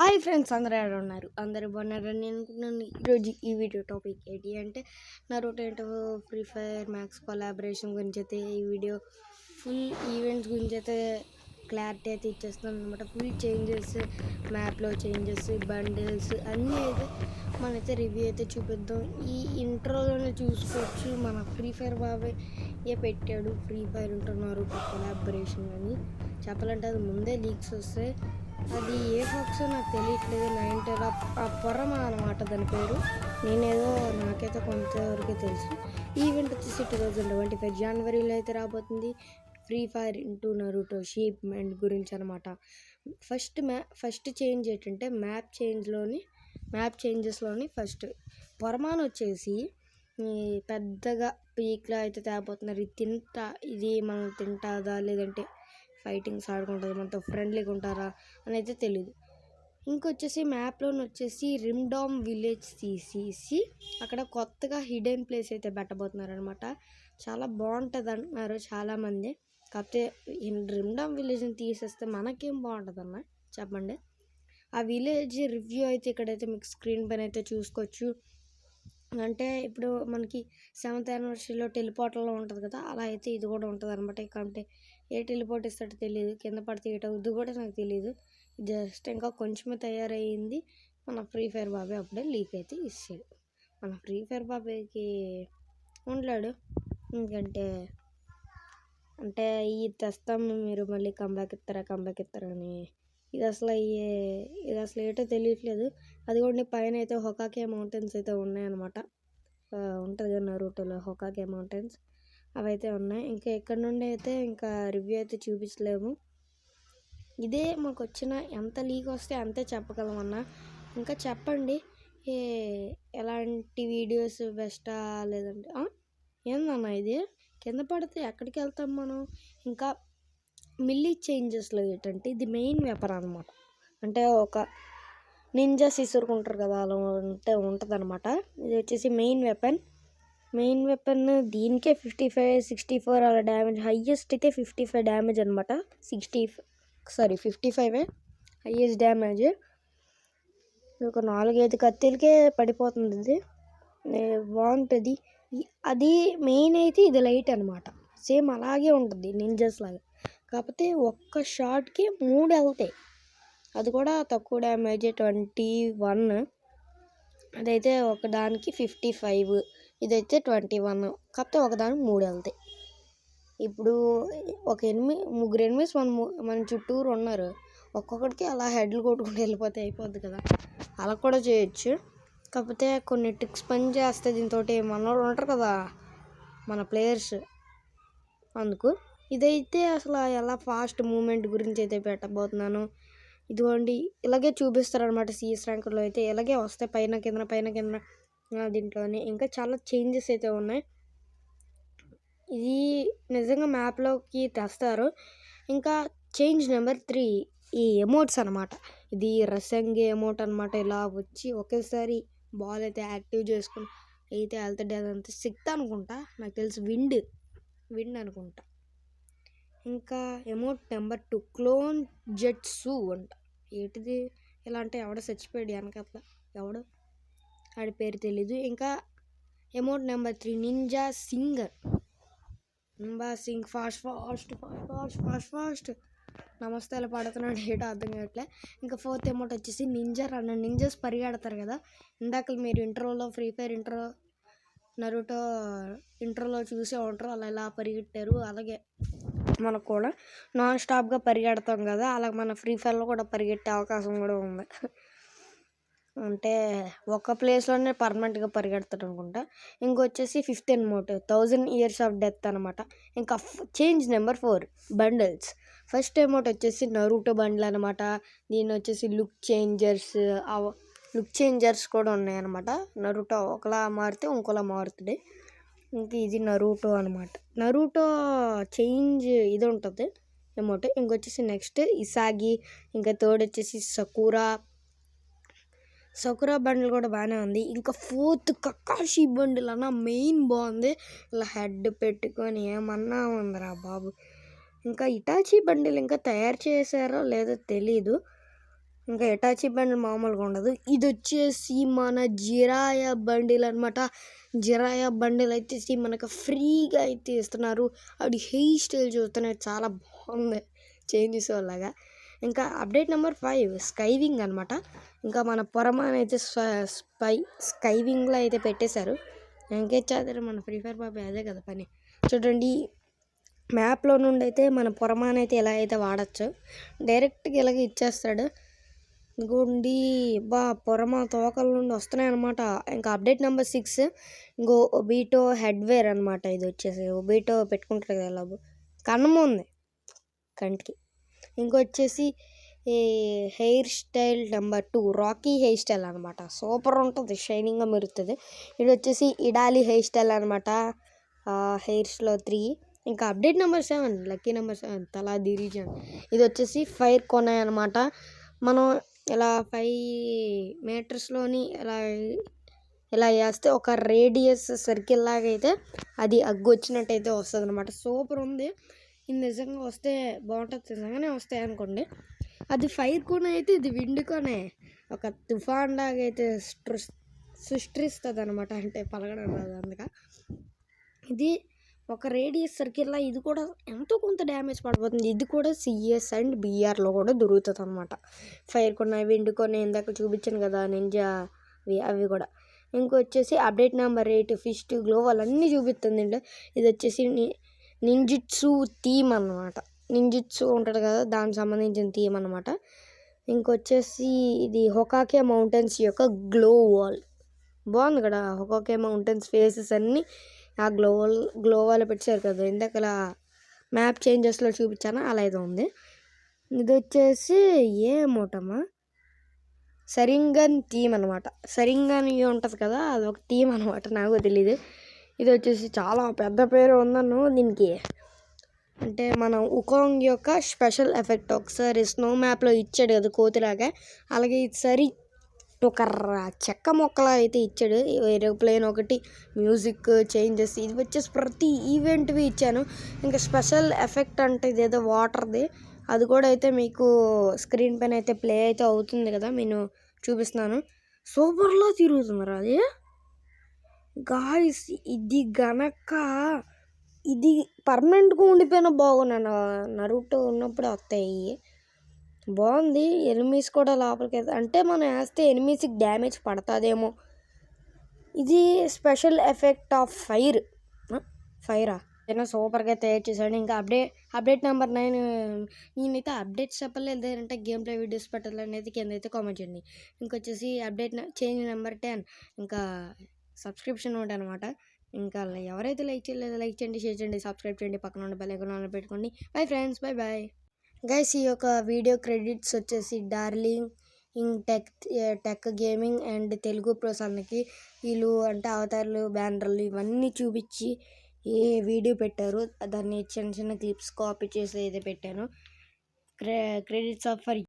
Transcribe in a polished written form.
Hi friends, అందరూ ఎలా ఉన్నారు? అందరూ బాగున్నారని అనుకుంటున్నాను. ఈరోజు ఈ వీడియో టాపిక్ ఏంటి అంటే నరుటో ఏంటో ఫ్రీ ఫైర్ మ్యాక్స్ కొలాబరేషన్ గురించి అయితే ఈ వీడియో ఫుల్ ఈవెంట్స్ గురించి అయితే క్లారిటీ అయితే ఇచ్చేస్తున్నాను అనమాట. ఫుల్ చేంజెస్, మ్యాప్లో చేంజెస్, బండిల్స్ అన్నీ అయితే మనైతే రివ్యూ అయితే చూపిద్దాం. ఈ ఇంట్రోలోనే చూసుకోవచ్చు, మన ఫ్రీ ఫైర్ బాబాయ్ పెట్టాడు ఫ్రీ ఫైర్ ఉంటున్నారు కొలాబరేషన్ అని. చెప్పాలంటే అది ముందే లీక్స్ వస్తాయి. అది ఏ ఫాక్స్ నాకు తెలియట్లేదు. 90 ఆ పొరమ అనమాట దాని పేరు. నేనేదో నాకైతే కొంతవరకు తెలుసు. ఈవెంట్ వచ్చేసి 2025 జనవరిలో అయితే రాబోతుంది. Free fire into Naruto shipment గురించి అనమాట. ఫస్ట్ చేంజ్ ఏంటంటే మ్యాప్ చేంజెస్లోని ఫస్ట్ పొరమాన్ వచ్చేసి పెద్దగా పీక్లో అయితే తేపోతున్నారు. ఇది మనం తింటాదా లేదంటే ఫైటింగ్స్ ఆడుకుంటుంది, మనతో ఫ్రెండ్లీగా ఉంటారా అని అయితే తెలియదు. ఇంకొచ్చేసి మ్యాప్లోని వచ్చేసి రిమ్డామ్ విలేజ్ తీసేసి అక్కడ కొత్తగా హిడెన్ ప్లేస్ అయితే పెట్టబోతున్నారు అనమాట. చాలా బాగుంటుంది అంటున్నారు చాలామంది. కాకపోతే రిమ్డామ్ విలేజ్ని తీసేస్తే మనకేం బాగుంటుంది అన్న చెప్పండి. ఆ విలేజ్ రివ్యూ అయితే ఇక్కడైతే మీకు స్క్రీన్ పైన అయితే చూసుకోవచ్చు. అంటే ఇప్పుడు మనకి 7th యానివర్సరీలో టెలిపోర్ట్లో ఉంటుంది కదా, అలా అయితే ఇది కూడా ఉంటుంది అనమాట. కాబట్టి ఏ టెలిపోర్ట్ ఇస్తాడో తెలియదు, కింద పడితే ఏటవుద్ది కూడా నాకు తెలియదు. జస్ట్ ఇంకా కొంచెమే తయారయ్యింది. మన ఫ్రీ ఫైర్ బాబాయ్ అప్పుడే లీక్ అయితే ఇచ్చాడు. మన ఫ్రీ ఫైర్ బాబాయ్కి ఉండలేడు, ఎందుకంటే అంటే ఈ తెస్తాము మీరు మళ్ళీ కంబ్యాక్ ఇస్తారని. ఇది అసలు ఏటో తెలియట్లేదు. అది కూడా పైన అయితే హొకాకే మౌంటైన్స్ అయితే ఉన్నాయన్నమాట. ఉంటుంది కదా నరుటోలో హొకాకే మౌంటైన్స్, అవి అయితే ఉన్నాయి. ఇంకా ఎక్కడి నుండి అయితే ఇంకా రివ్యూ అయితే చూపించలేము. ఇదే మాకు వచ్చిన ఎంత లీక్ వస్తే అంతే చెప్పగలమన్నా. ఇంకా చెప్పండి, ఎలాంటి వీడియోస్ బెస్టా లేదంటే ఏందన్నా ఇది కింద పడితే ఎక్కడికి వెళ్తాం మనం. ఇంకా మిల్లీ చేంజెస్లో ఏంటంటే ఇది మెయిన్ వెపన్ అనమాట. అంటే ఒక నింజా ఇసురుకుంటారు కదా, అలా ఉంటుంది అనమాట. ఇది వచ్చేసి మెయిన్ వెపన్. దీనికే 55-64 అలా డ్యామేజ్. హయ్యెస్ట్ అయితే 55 డ్యామేజ్ అనమాట. 55 హయ్యెస్ట్ డ్యామేజ్. ఒక 4-5 కత్తిలకే పడిపోతుంది. ఇది బాగుంటుంది. అది మెయిన్ అయితే ఇది లైట్ అనమాట. సేమ్ అలాగే ఉంటుంది నింజాస్ లాగా. కాకపోతే ఒక్క షాట్కి 3 వెళ్తాయి. అది కూడా తక్కువ డ్యామేజ్ 21. అదైతే ఒకదానికి 55, ఇదైతే 21. కాకపోతే ఒకదానికి 3 వెళ్తాయి. ఇప్పుడు ముగ్గురు ఎనిమిస్ మన చుట్టూరు ఉన్నారు. ఒక్కొక్కడికి అలా హెడ్లు కొట్టుకుంటూ వెళ్ళిపోతే అయిపోద్ది కదా, అలా కూడా చేయొచ్చు. కాకపోతే కొన్ని ట్రిక్స్ పని చేస్తే దీంతో మనోళ్ళు ఉంటారు కదా మన ప్లేయర్స్, అందుకు ఇదైతే అసలు ఎలా ఫాస్ట్ మూమెంట్ గురించి అయితే పెట్టబోతున్నాను. ఇదిగోండి ఇలాగే చూపిస్తారనమాట. CS ర్యాంకులో అయితే ఇలాగే వస్తాయి, పైన కింద దీంట్లోనే. ఇంకా చాలా చేంజెస్ అయితే ఉన్నాయి. ఇది నిజంగా మ్యాప్లోకి తెస్తారు. ఇంకా చేంజ్ నెంబర్ 3 ఈ ఎమోట్స్ అనమాట. ఇది రసంగి ఎమోట్ అనమాట. ఇలా వచ్చి ఒకేసారి బాల్ అయితే యాక్టివ్ చేసుకుని అయితే వెళ్తాడు. అదంతా సిక్త్ అనుకుంటా, నాకు తెలిసి విండ్ అనుకుంటా. ఇంకా ఎమోట్ నెంబర్ 2 క్లోన్ జెట్సు అంట. ఏంటిది ఇలా అంటే ఎవడో చచ్చిపోయాడు వెనకట్ల, ఎవడో ఆడి పేరు తెలీదు. ఇంకా emote number 3 ninja Singh fast నమస్తే అలా పడుతున్నాడు, ఏటో అర్థం కావట్లే. ఇంకా 4th ఎమోట్ వచ్చేసి నింజా రన్. నింజాస్ పరిగెడతారు కదా, ఇందాక మీరు ఇంట్రోలో ఫ్రీ ఫైర్ నరుటో ఇంట్రోలో చూసే ఉంటారు. అలా ఇలా పరిగెట్టారు. అలాగే మనకు కూడా నాన్ స్టాప్గా పరిగెడతాం కదా, అలా మన ఫ్రీ ఫైర్లో కూడా పరిగెట్టే అవకాశం కూడా ఉంది. అంటే ఒక ప్లేస్లోనే పర్మనెంట్గా పరిగెడతాడు అనుకుంటా. ఇంకొచ్చేసి 5th emote 1000 years of death అనమాట. ఇంకా change number 4 bundles. First emote వచ్చేసి నరూటో బండిల్ అనమాట. దీని వచ్చేసి లుక్ చేంజర్స్ కూడా ఉన్నాయన్నమాట. నరూటో ఒకలా మారితే ఇంకోలా మారుతుంది. ఇంకా ఇది నరూటో అనమాట. నరూటో చేంజ్ ఇది ఉంటుంది ఎమోట్. ఇంకొచ్చేసి నెక్స్ట్ ఇసాగి, ఇంకా థర్డ్ వచ్చేసి సకురా బండిల్ కూడా బాగానే ఉంది. ఇంకా 4th కకాషి బండిల్ అన్న మెయిన్ బాగుంది. ఇలా హెడ్ పెట్టుకొని ఏమన్నా ఉందిరా బాబు. ఇంకా ఇటాచీ బండిల్ ఇంకా తయారు చేశారో లేదో తెలీదు. ఇంకా ఇటాచీ బండిల్ మామూలుగా ఉండదు. ఇది వచ్చేసి మన జిరాయా బండిల్ అనమాట. జిరాయా బండిల్ అయితే మనకు ఫ్రీగా అయితే ఇస్తున్నారు. అది హెయిర్ స్టైల్ చూస్తున్నారు, చాలా బాగుంది చేంజెస్ లాగా. ఇంకా అప్డేట్ నెంబర్ 5 స్కైవింగ్ అనమాట. ఇంకా మన పొరమాన్ అయితే స్కైవింగ్లో అయితే పెట్టేశారు. ఇంకేచ్చారు మన ఫ్రీ ఫైర్ బాబాయ్, అదే కదా పని. చూడండి, మ్యాప్లో నుండి అయితే మన పొరమాన్ అయితే ఎలా అయితే వాడచ్చు, డైరెక్ట్గా ఇలాగ ఇచ్చేస్తాడు. ఇంకోండి పొరమా తోకల నుండి వస్తున్నాయి అనమాట. ఇంకా అప్డేట్ నెంబర్ 6 ఇంకో ఒబీటో హెడ్వేర్ అనమాట. ఇది వచ్చేసి ఒబీటో పెట్టుకుంటారు కదా ఇలా కన్నం ఉంది కంటికి. ఇంకొచ్చేసి ఈ hair style number 2 Rocky hair style అనమాట. సూపర్ ఉంటుంది, షైనింగ్గా మెరుస్తుంది. ఇది వచ్చేసి ఇడాలి హెయిర్ స్టైల్ అనమాట. హెయిర్స్లో 3. ఇంకా అప్డేట్ నెంబర్ 7 లక్కీ నెంబర్ 7 తలా దిరిజన్. ఇది వచ్చేసి ఫైర్ కొనాయి అనమాట. మనం ఇలా 5 మీటర్స్లోని ఇలా వేస్తే ఒక రేడియస్ సర్కిల్ లాగా అయితే అది అగ్గు వచ్చినట్టయితే వస్తుంది అనమాట. సూపర్ ఉంది. ఇది నిజంగా వస్తే బాగుంటుంది, నిజంగానే వస్తాయి అనుకోండి. అది ఫైర్ కోన్ అయితే ఇది విండ్ కోనే, ఒక తుఫాన్ లాగా అయితే సృష్టిస్తుంది అనమాట. అంటే పలగడం రాదు అందుక. ఇది ఒక రేడియస్ సర్కిల్లా ఇది కూడా ఎంతో కొంత డ్యామేజ్ పడిపోతుంది. ఇది కూడా సిఎస్ అండ్ బిఆర్లో కూడా దొరుకుతుంది అనమాట. ఫైర్ కొన్న విండ్ కొన్ని ఇందాక చూపించాను కదా నింజా అవి కూడా. ఇంకొచ్చేసి అప్డేట్ నెంబర్ 8 ఫిస్ట్ గ్లోవల్ అన్నీ చూపిస్తుంది. ఇది వచ్చేసి నింజిట్సు థీమ్ అన్నమాట. నింజిట్సు ఉంటుంది కదా, దానికి సంబంధించిన థీమ్ అనమాట. ఇంకొచ్చేసి ఇది హొకాకే మౌంటైన్స్ యొక్క గ్లో వాల్ బాగుంది కదా. హొకాకే మౌంటైన్స్ ఫేసెస్ అన్నీ ఆ గ్లో వాల్ పెట్టారు కదా, ఇందాక ఇలా మ్యాప్ చేంజెస్లో చూపించాను అలా అయితే ఉంది. ఇది వచ్చేసి ఏమోటమ్మా సరింగన్ థీమ్ అనమాట. సరింగన్ ఉంటుంది కదా, అది ఒక థీమ్ అనమాట, నాకు తెలియదు. ఇది వచ్చేసి చాలా పెద్ద పేరు ఉందను దీనికి. అంటే మనం ఉకాంగ్ యొక్క స్పెషల్ ఎఫెక్ట్ ఒకసారి స్నో మ్యాప్లో ఇచ్చాడు కదా కోతిలాగా, అలాగే ఈసారి ఒక చెక్క మొక్కలా అయితే ఇచ్చాడు. ఏరోప్లేన్ ఒకటి, మ్యూజిక్ చేంజెస్, ఇది వచ్చేసి ప్రతి ఈవెంట్వి ఇచ్చాను. ఇంకా స్పెషల్ ఎఫెక్ట్ అంటే ఇదేదో వాటర్ది, అది కూడా అయితే మీకు స్క్రీన్ పైన అయితే ప్లే అయితే అవుతుంది కదా, నేను చూపిస్తున్నాను. సూపర్లా తిరుగుతుందిరా అది గాయ్స్. ఇది గనక ఇది పర్మనెంట్గా ఉండిపోయినా బాగున్నాను, నరుటో ఉన్నప్పుడే వస్తాయి. బాగుంది. ఎనిమీస్ కూడా లోపలికి అంటే మనం వేస్తే ఎనిమీస్కి డ్యామేజ్ పడుతుందేమో. ఇది స్పెషల్ ఎఫెక్ట్ ఆఫ్ ఫైరా ఏదైనా సూపర్గా తయారు చేశాడు. ఇంకా అప్డేట్ నెంబర్ 9 నేనైతే అప్డేట్స్ చెప్పలేదు, లేదంటే గేమ్ ప్లే వీడియోస్ పెట్టాలనేది కింద అయితే కామెంట్ చేయండి. ఇంకొచ్చేసి చేంజ్ నెంబర్ 10 ఇంకా సబ్స్క్రిప్షన్ ఒకటి అనమాట. ఇంకా ఎవరైతే లైక్ చేయలేదో లైక్ చేయండి, షేర్ చేయండి, సబ్స్క్రైబ్ చేయండి, పక్కన ఉన్న బెల్ ఐకాన్ పెట్టుకోండి. Bye friends, bye guys. ఈ యొక్క వీడియో క్రెడిట్స్ వచ్చేసి darling tech gaming and Telugu pros అన్నకి వీళ్ళు అంటే అవతారాలు, బ్యానర్లు ఇవన్నీ చూపించి ఏ వీడియో పెట్టారు, దాన్ని చిన్న చిన్న క్లిప్స్ కాపీ చేసి అయితే పెట్టాను. Credits of for